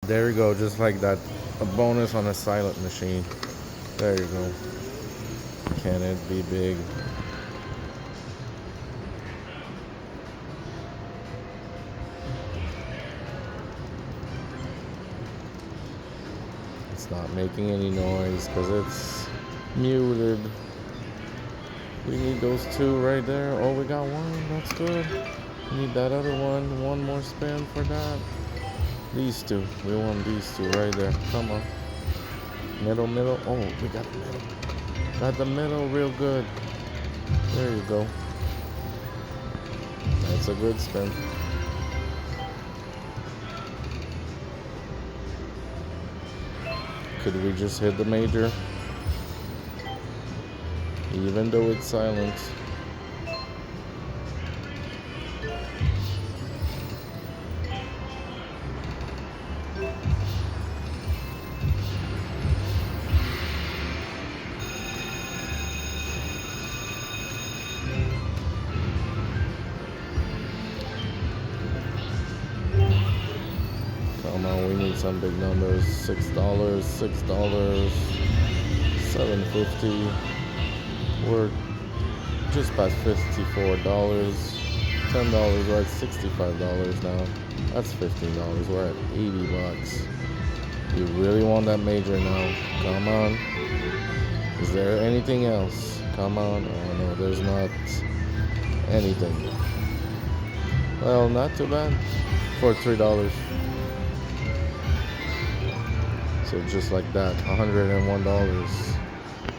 There you go, just like that. A bonus on a silent machine. There you go. Can it be big? It's not making any noise because it's muted. We need those two right there. Oh, we got one. That's good. We need that other one. One more spin for that. These two. We want these two right there. Come on. Middle, middle. Oh, we got the middle. Got the middle real good. There you go. That's a good spin. Could we just hit the major? Even though it's silent. Come on, we need some big numbers. $6, $6, $7.50. We're just past $54. $10, we're at $65 now. That's $15. We're at $80. You really want that major now? Come on. Is there anything else? Come on. Oh no, there's not anything. Well, not too bad for $3. So just like that, $101.